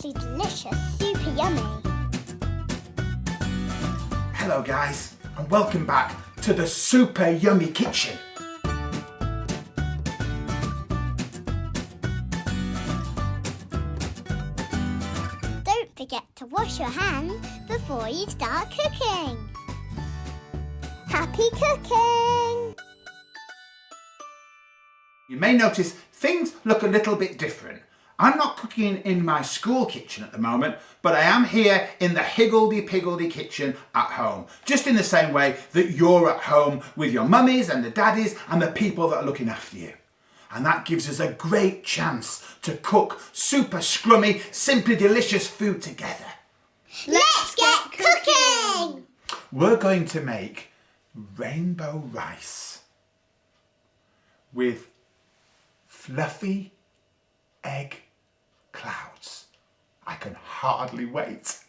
toasty, delicious, super yummy. Hello guys, and welcome back to the super yummy kitchen. Don't forget to wash your hands before you start cooking. Happy cooking! You may notice things look a little bit different. I'm not cooking in my school kitchen at the moment, but I am here in the higgledy-piggledy kitchen at home. Just in the same way that you're at home with your mummies and the daddies and the people that are looking after you. And that gives us a great chance to cook super scrummy, simply delicious food together. Let's get cooking! We're going to make rainbow rice with fluffy egg clouds. I can hardly wait.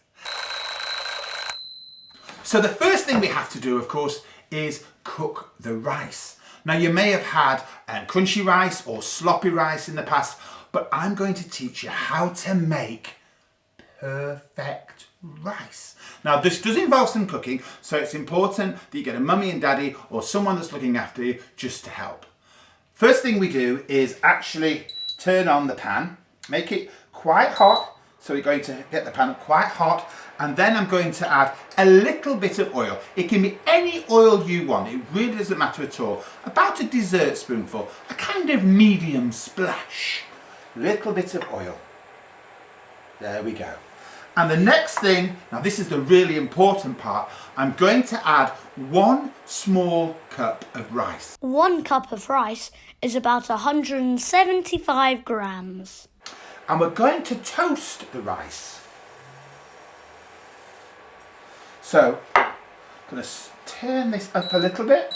So the first thing we have to do, of course, is cook the rice. Now you may have had crunchy rice or sloppy rice in the past, but I'm going to teach you how to make perfect rice. Now this does involve some cooking, so it's important that you get a mummy and daddy or someone that's looking after you just to help. First thing we do is actually turn on the pan, make it quite hot. So we're going to get the pan quite hot, and then I'm going to add a little bit of oil. It can be any oil you want, it really doesn't matter at all. About a dessert spoonful, a kind of medium splash. Little bit of oil. There we go. And the next thing, now this is the really important part, I'm going to add 1 small cup of rice. 1 cup of rice is about 175 grams. And we're going to toast the rice. So, I'm going to turn this up a little bit.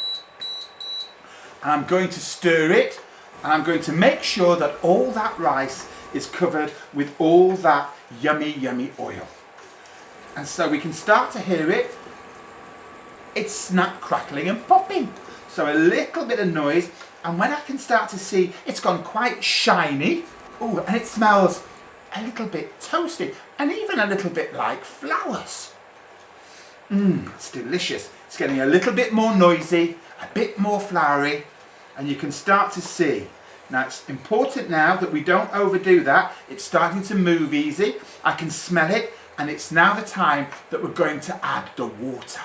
And I'm going to stir it. And I'm going to make sure that all that rice is covered with all that yummy, yummy oil. And so we can start to hear it. It's snap, crackling and popping. So a little bit of noise. And when I can start to see it's gone quite shiny. Oh, and it smells a little bit toasty and even a little bit like flowers. It's delicious. It's getting a little bit more noisy, a bit more floury, and you can start to see. Now it's important now that we don't overdo that. It's starting to move easy. I can smell it, and it's now the time that we're going to add the water.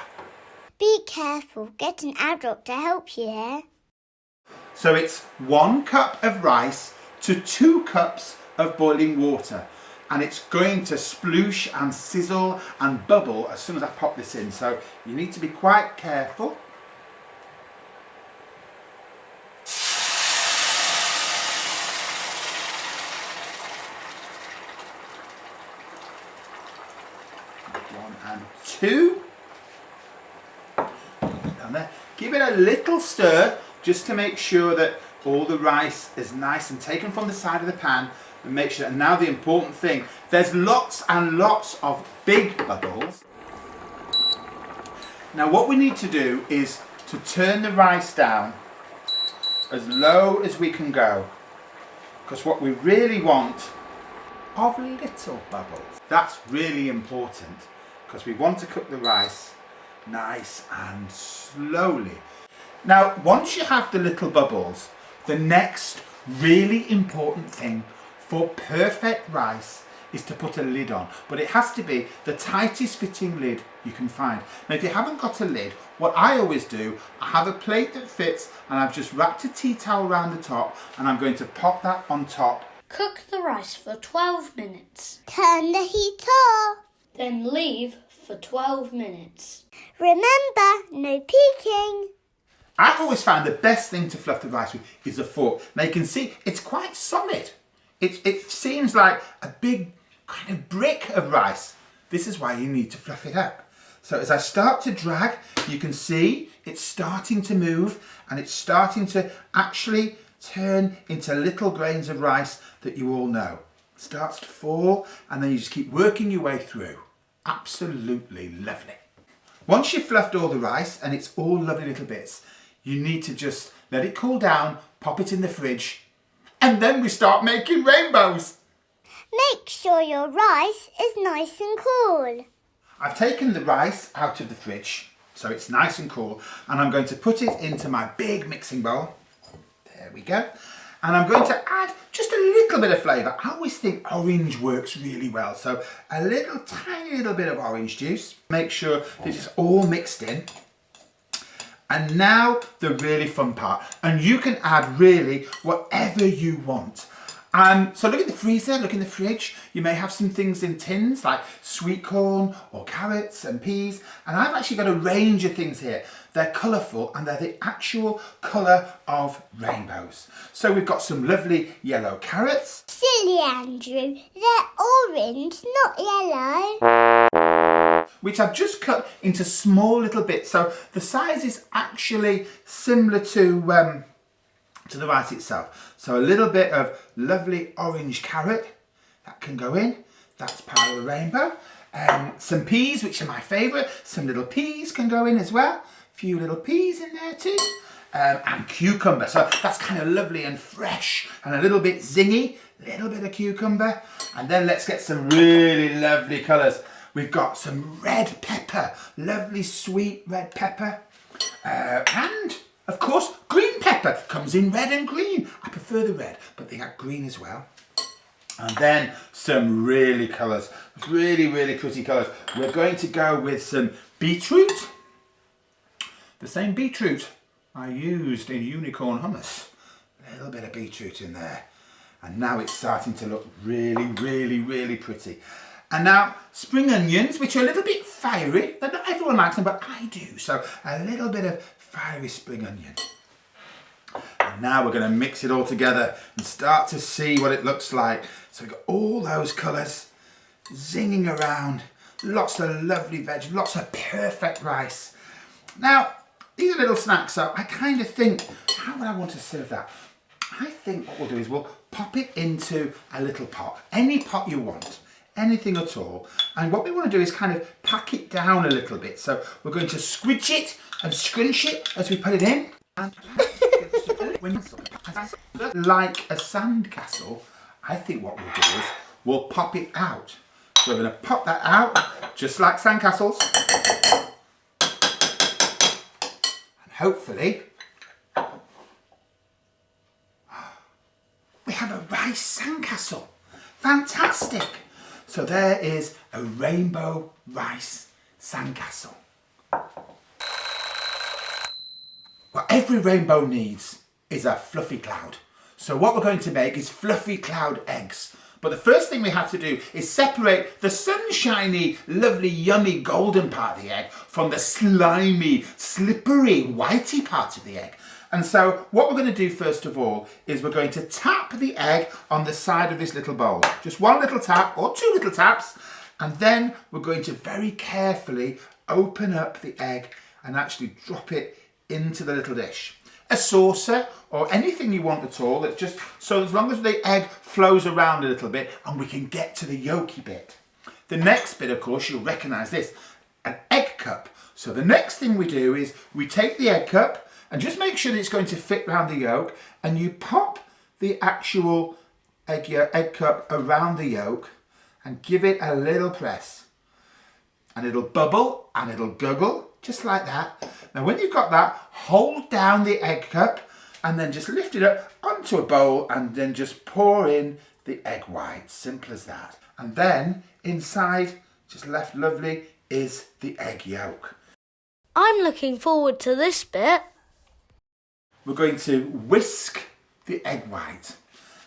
Be careful, get an adult to help you here. So it's 1 cup of rice to 2 cups of boiling water, and it's going to sploosh and sizzle and bubble as soon as I pop this in, so you need to be quite careful. One and 2. Down there. Give it a little stir just to make sure that all the rice is nice and taken from the side of the pan, and make sure. And now the important thing, there's lots and lots of big bubbles. Now what we need to do is to turn the rice down as low as we can go, because what we really want are little bubbles. That's really important, because we want to cook the rice nice and slowly. Now once you have the little bubbles, the next really important thing for perfect rice is to put a lid on, but it has to be the tightest fitting lid you can find. Now if you haven't got a lid, what I always do, I have a plate that fits, and I've just wrapped a tea towel around the top, and I'm going to pop that on top. Cook the rice for 12 minutes. Turn the heat off. Then leave for 12 minutes. Remember, no peeking. I've always found the best thing to fluff the rice with is a fork. Now you can see it's quite solid. It seems like a big kind of brick of rice. This is why you need to fluff it up. So as I start to drag, you can see it's starting to move, and it's starting to actually turn into little grains of rice that you all know. It starts to fall, and then you just keep working your way through. Absolutely lovely. Once you've fluffed all the rice and it's all lovely little bits, you need to just let it cool down, pop it in the fridge, and then we start making rainbows. Make sure your rice is nice and cool. I've taken the rice out of the fridge, so it's nice and cool, and I'm going to put it into my big mixing bowl. There we go. And I'm going to add just a little bit of flavour. I always think orange works really well, so a little tiny little bit of orange juice. Make sure that it's all mixed in. And now the really fun part, and you can add really whatever you want. So look at the freezer, look in the fridge. You may have some things in tins like sweet corn or carrots and peas. And I've actually got a range of things here. They're colourful and they're the actual colour of rainbows. So we've got some lovely yellow carrots. Silly Andrew, they're orange, not yellow. Which I've just cut into small little bits. So the size is actually similar to the rice itself. So a little bit of lovely orange carrot that can go in. That's part of the rainbow. Some peas, which are my favourite. Some little peas can go in as well. A few little peas in there too. And cucumber. So that's kind of lovely and fresh and a little bit zingy. A little bit of cucumber. And then let's get some really lovely colours. We've got some red pepper. Lovely sweet red pepper. And of course, green pepper comes in red and green. I prefer the red, but they got green as well. And then some really colours, really, really pretty colours. We're going to go with some beetroot. The same beetroot I used in unicorn hummus. A little bit of beetroot in there. And now it's starting to look really, really, really pretty. And now spring onions, which are a little bit fiery. Not everyone likes them, but I do. So a little bit of fiery spring onion. And now we're going to mix it all together and start to see what it looks like. So we've got all those colours zinging around, lots of lovely veg, lots of perfect rice. Now, these are little snacks, so I kind of think, how would I want to serve that? I think what we'll do is we'll pop it into a little pot, any pot you want. Anything at all. And what we want to do is kind of pack it down a little bit. So we're going to squidge it and scrunch it as we put it in. Like a sandcastle, I think what we'll do is we'll pop it out. So we're going to pop that out just like sandcastles. And hopefully we have a rice sandcastle. Fantastic. So there is a rainbow rice sandcastle. What every rainbow needs is a fluffy cloud. So what we're going to make is fluffy cloud eggs. But the first thing we have to do is separate the sunshiny, lovely, yummy golden part of the egg from the slimy, slippery, whitey part of the egg. And so what we're going to do first of all is we're going to tap the egg on the side of this little bowl. Just one little tap or two little taps. And then we're going to very carefully open up the egg and actually drop it into the little dish. A saucer or anything you want at all. That's just so as long as the egg flows around a little bit and we can get to the yolky bit. The next bit, of course, you'll recognise this, an egg cup. So the next thing we do is we take the egg cup and just make sure that it's going to fit around the yolk, and you pop the actual egg cup around the yolk and give it a little press. And it'll bubble and it'll guggle, just like that. Now when you've got that, hold down the egg cup and then just lift it up onto a bowl and then just pour in the egg white. Simple as that. And then inside, just left lovely, is the egg yolk. I'm looking forward to this bit. We're going to whisk the egg white,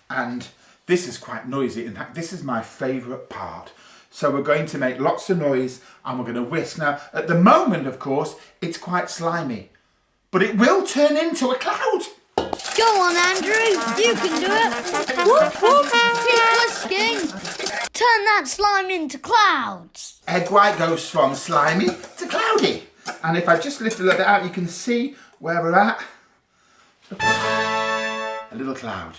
and this is quite noisy. In fact, this is my favourite part. So we're going to make lots of noise and we're going to whisk. Now, at the moment, of course, it's quite slimy, but it will turn into a cloud. Go on, Andrew, you can do it. Whoop, whoop, keep whisking. Turn that slime into clouds. Egg white goes from slimy to cloudy. And if I just lift a little bit out, you can see where we're at. A little cloud.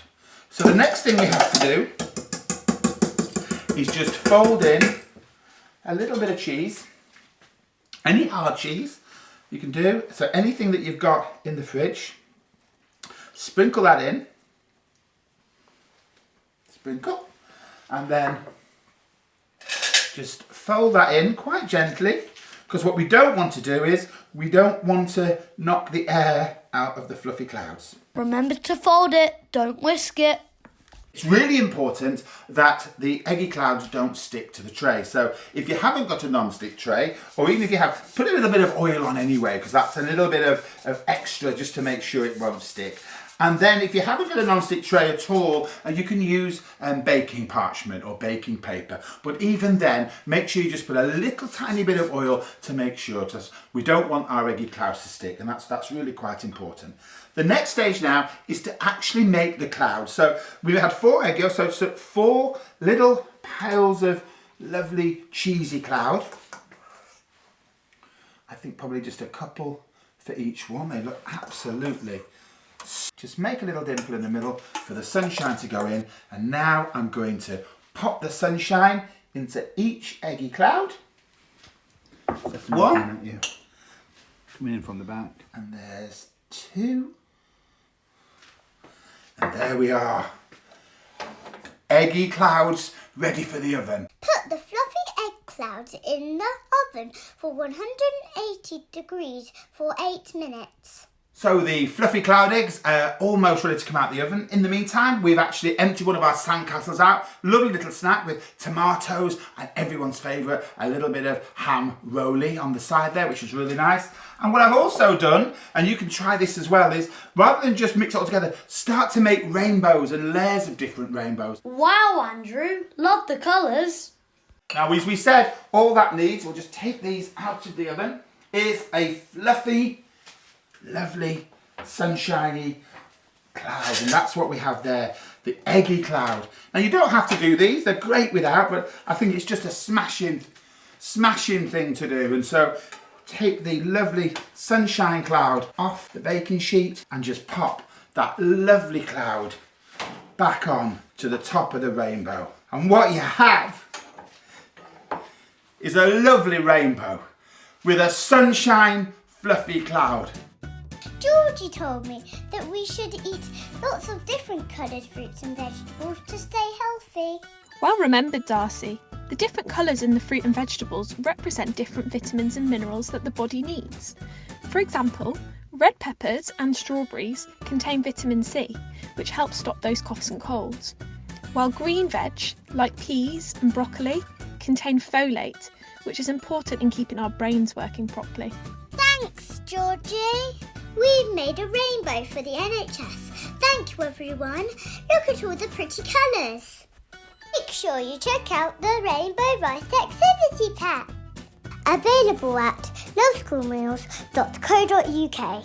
So the next thing we have to do is just fold in a little bit of cheese, any hard cheese you can do, so anything that you've got in the fridge, sprinkle that in, sprinkle, and then just fold that in quite gently, because what we don't want to do is we don't want to knock the air out of the fluffy clouds. Remember to fold it, don't whisk it. It's really important that the eggy clouds don't stick to the tray. So if you haven't got a non-stick tray, or even if you have, put a little bit of oil on anyway, because that's a little bit of extra just to make sure it won't stick. And then if you haven't got a non-stick tray at all, you can use baking parchment or baking paper. But even then, make sure you just put a little tiny bit of oil to make sure, because we don't want our eggy clouds to stick, and that's really quite important. The next stage now is to actually make the clouds. So we had 4 egg yolks, so 4 little piles of lovely cheesy cloud. I think probably just a couple for each one. They look absolutely. Just make a little dimple in the middle for the sunshine to go in. And now I'm going to pop the sunshine into each eggy cloud. That's 1. Coming in from the back. And there's 2. And there we are. Eggy clouds ready for the oven. Put the fluffy egg clouds in the oven for 180 degrees for 8 minutes. So the fluffy cloud eggs are almost ready to come out of the oven. In the meantime, we've actually emptied one of our sandcastles out. Lovely little snack with tomatoes and everyone's favourite, a little bit of ham roly on the side there, which is really nice. And what I've also done, and you can try this as well, is rather than just mix it all together, start to make rainbows and layers of different rainbows. Wow, Andrew, love the colours. Now, as we said, all that needs, we'll just take these out of the oven, is a fluffy, lovely, sunshiny cloud, and that's what we have there, the eggy cloud. Now you don't have to do these, they're great without, but I think it's just a smashing thing to do. And so take the lovely sunshine cloud off the baking sheet and just pop that lovely cloud back on to the top of the rainbow. And what you have is a lovely rainbow with a sunshine fluffy cloud. Georgie told me that we should eat lots of different coloured fruits and vegetables to stay healthy. Well remembered, Darcy. The different colours in the fruit and vegetables represent different vitamins and minerals that the body needs. For example, red peppers and strawberries contain vitamin C, which helps stop those coughs and colds, while green veg, like peas and broccoli, contain folate, which is important in keeping our brains working properly. Thanks, Georgie. We've made a rainbow for the NHS. Thank you, everyone. Look at all the pretty colours. Make sure you check out the Rainbow Rice Activity Pack. Available at loveschoolmeals.co.uk.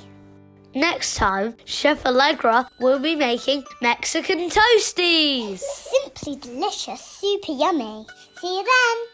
Next time, Chef Allegra will be making Mexican toasties. Simply delicious, super yummy. See you then.